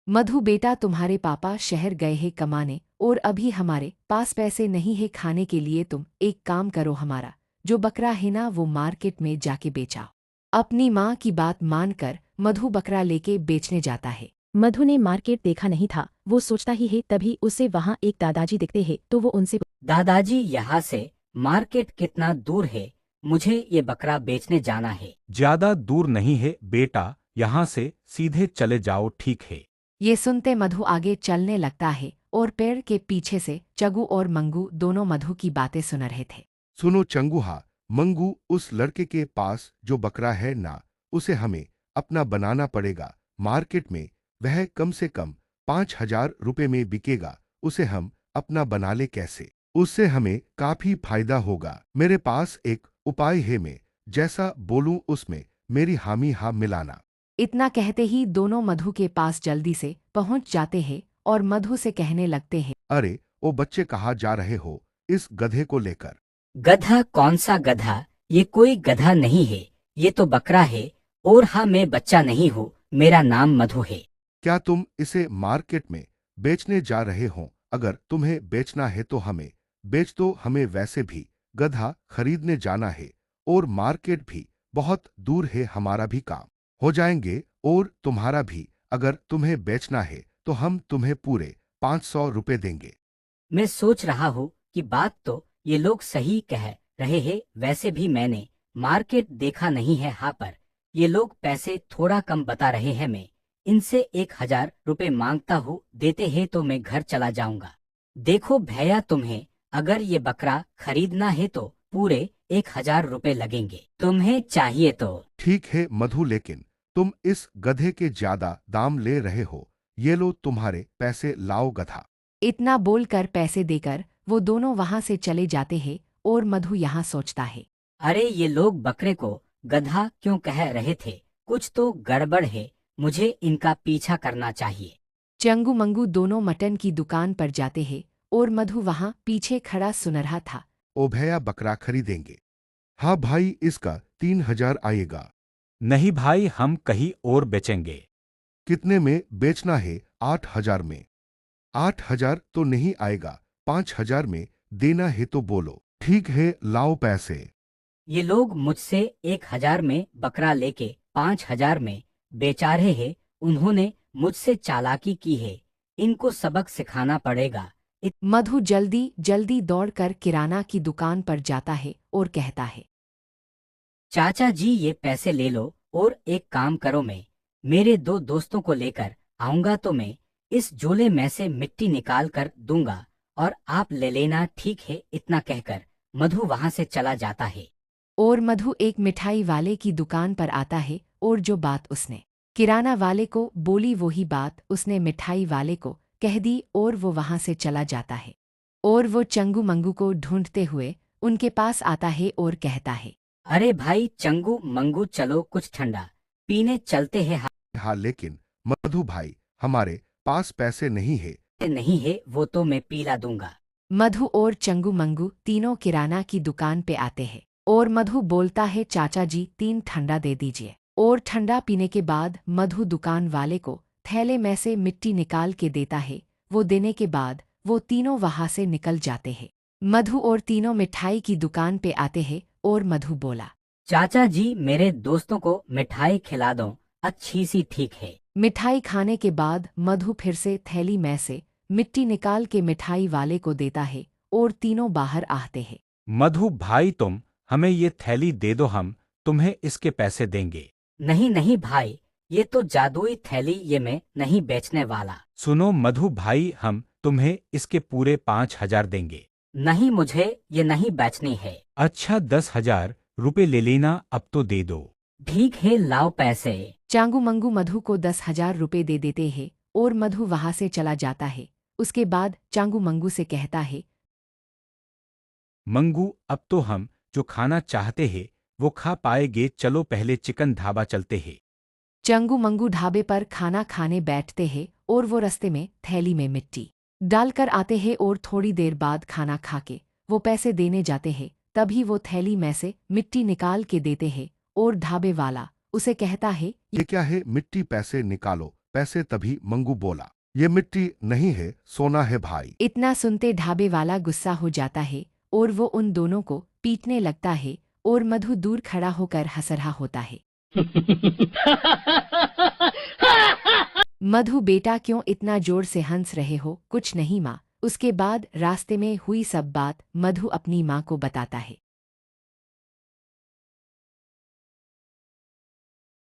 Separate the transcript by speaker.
Speaker 1: मधु बेटा, तुम्हारे पापा शहर गए हैं कमाने और अभी हमारे पास पैसे नहीं है खाने के लिए। तुम एक काम करो, हमारा जो बकरा है ना वो मार्केट में जाके बेचाओ। अपनी माँ की बात मानकर मधु बकरा लेके बेचने जाता है।
Speaker 2: मधु ने मार्केट देखा नहीं था, वो सोचता ही है तभी उसे वहाँ एक दादाजी दिखते हैं तो वो उनसे
Speaker 3: दादाजी, यहाँ से मार्केट कितना दूर है? मुझे ये बकरा बेचने जाना है।
Speaker 4: ज्यादा दूर नहीं है बेटा, यहाँ से सीधे चले जाओ, ठीक है।
Speaker 1: ये सुनते मधु आगे चलने लगता है और पेड़ के पीछे से चंगू और मंगू दोनों मधु की बातें सुन रहे थे।
Speaker 5: सुनो चंगुहा, मंगू, उस लड़के के पास जो बकरा है ना, उसे हमें अपना बनाना पड़ेगा। मार्केट में वह कम से कम 5,000 रुपए में बिकेगा। उसे हम अपना बना ले कैसे? उससे हमें काफी फायदा होगा। मेरे पास एक उपाय है, मैं जैसा बोलूं उसमें मेरी हामी हाँ मिलाना।
Speaker 1: इतना कहते ही दोनों मधु के पास जल्दी से पहुंच जाते हैं और मधु से कहने लगते हैं।
Speaker 5: अरे ओ बच्चे, कहाँ जा रहे हो इस गधे को लेकर?
Speaker 3: गधा? कौन सा गधा? ये कोई गधा नहीं है, ये तो बकरा है। और हाँ, मैं बच्चा नहीं हूँ, मेरा नाम मधु है।
Speaker 5: क्या तुम इसे मार्केट में बेचने जा रहे हो? अगर तुम्हें बेचना है तो हमें बेच दो। हमें वैसे भी गधा खरीदने जाना है और मार्केट भी बहुत दूर है। हमारा भी काम हो जाएंगे और तुम्हारा भी। अगर तुम्हें बेचना है तो हम तुम्हें पूरे 500 रुपए देंगे।
Speaker 3: मैं सोच रहा हूँ कि बात तो ये लोग सही कह रहे हैं। वैसे भी मैंने मार्केट देखा नहीं है, हाँ, पर ये लोग पैसे थोड़ा कम बता रहे हैं। मैं इनसे 1,000 रुपए मांगता हूँ, देते हैं तो मैं घर चला जाऊंगा। देखो भैया, तुम्हें अगर ये बकरा खरीदना है तो पूरे 1,000 रुपए लगेंगे। तुम्हें चाहिए तो?
Speaker 5: ठीक है मधु, लेकिन तुम इस गधे के ज्यादा दाम ले रहे हो। ये लो तुम्हारे पैसे, लाओ गधा।
Speaker 1: इतना बोलकर पैसे देकर वो दोनों वहां से चले जाते हैं और मधु यहाँ सोचता है।
Speaker 3: अरे ये लोग बकरे को गधा क्यों कह रहे थे? कुछ तो गड़बड़ है, मुझे इनका पीछा करना चाहिए।
Speaker 1: चंगू मंगू दोनों मटन की दुकान पर जाते हैं और मधु वहां पीछे खड़ा सुन रहा था।
Speaker 5: ओ भैया, बकरा खरीदेंगे? हाँ भाई, इसका 3,000 आएगा।
Speaker 4: नहीं भाई, हम कहीं और बेचेंगे।
Speaker 5: कितने में बेचना है? 8,000 में। 8,000 तो नहीं आएगा, 5,000 में देना है तो बोलो। ठीक है, लाओ पैसे।
Speaker 3: ये लोग मुझसे 1,000 में बकरा लेके 5,000 में बेचा रहे हैं। उन्होंने मुझसे चालाकी की है, इनको सबक सिखाना पड़ेगा।
Speaker 1: मधु जल्दी जल्दी दौड़कर किराना की दुकान पर जाता है और कहता है।
Speaker 3: चाचा जी, ये पैसे ले लो और एक काम करो, मैं मेरे 2 दोस्तों को लेकर आऊंगा तो मैं इस झोले में से मिट्टी निकाल कर दूंगा और आप ले लेना, ठीक है? इतना कहकर मधु वहां से चला जाता है।
Speaker 1: और मधु एक मिठाई वाले की दुकान पर आता है और जो बात उसने किराना वाले को बोली वही बात उसने मिठाई वाले को कह दी और वो वहां से चला जाता है। और वो चंगू मंगू को ढूंढते हुए उनके पास आता है और कहता है।
Speaker 3: अरे भाई चंगू मंगू, चलो कुछ ठंडा पीने चलते हैं।
Speaker 5: हाँ, लेकिन मधु भाई, हमारे पास पैसे नहीं है।
Speaker 3: नहीं है वो तो मैं पीला दूंगा।
Speaker 1: मधु और चंगू मंगू तीनों किराना की दुकान पे आते हैं और मधु बोलता है, चाचा जी 3 ठंडा दे दीजिए। और ठंडा पीने के बाद मधु दुकान वाले को थैले में से मिट्टी निकाल के देता है। वो देने के बाद वो तीनों वहां से निकल जाते हैं। मधु और तीनों मिठाई की दुकान पे आते हैं और मधु बोला।
Speaker 3: चाचा जी, मेरे दोस्तों को मिठाई खिला दो अच्छी सी, ठीक है?
Speaker 1: मिठाई खाने के बाद मधु फिर से थैली में से मिट्टी निकाल के मिठाई वाले को देता है और तीनों बाहर आते हैं।
Speaker 4: मधु भाई, तुम हमें ये थैली दे दो, हम तुम्हें इसके पैसे देंगे।
Speaker 3: नहीं नहीं भाई, ये तो जादुई थैली, ये मैं नहीं बेचने वाला।
Speaker 4: सुनो मधु भाई, हम तुम्हें इसके पूरे 5,000 देंगे।
Speaker 3: नहीं, मुझे ये नहीं बेचनी है।
Speaker 4: अच्छा, 10,000 रुपए ले लेना, अब तो दे दो।
Speaker 3: ठीक है, लाओ पैसे।
Speaker 1: चांगू मंगू मधु को 10,000 रुपए दे देते हैं और मधु वहां से चला जाता है। उसके बाद चांगू मंगू से कहता है।
Speaker 4: मंगू, अब तो हम जो खाना चाहते हैं वो खा पाएंगे, चलो पहले चिकन ढाबा चलते हैं।
Speaker 1: चंगू मंगू ढाबे पर खाना खाने बैठते हैं और वो रास्ते में थैली में मिट्टी डालकर आते हैं और थोड़ी देर बाद खाना खाके वो पैसे देने जाते हैं। तभी वो थैली में से मिट्टी निकाल के देते हैं और ढाबे वाला उसे कहता है।
Speaker 5: ये क्या है? मिट्टी पैसे निकालो, पैसे। तभी मंगू बोला, ये मिट्टी नहीं है, सोना है भाई।
Speaker 1: इतना सुनते ढाबे वाला गुस्सा हो जाता है और वो उन दोनों को पीटने लगता है और मधु दूर खड़ा होकर हंस रहा होता है। मधु बेटा क्यों इतना जोर से हंस रहे हो? कुछ नहीं माँ। उसके बाद रास्ते में हुई सब बात मधु अपनी माँ को बताता है।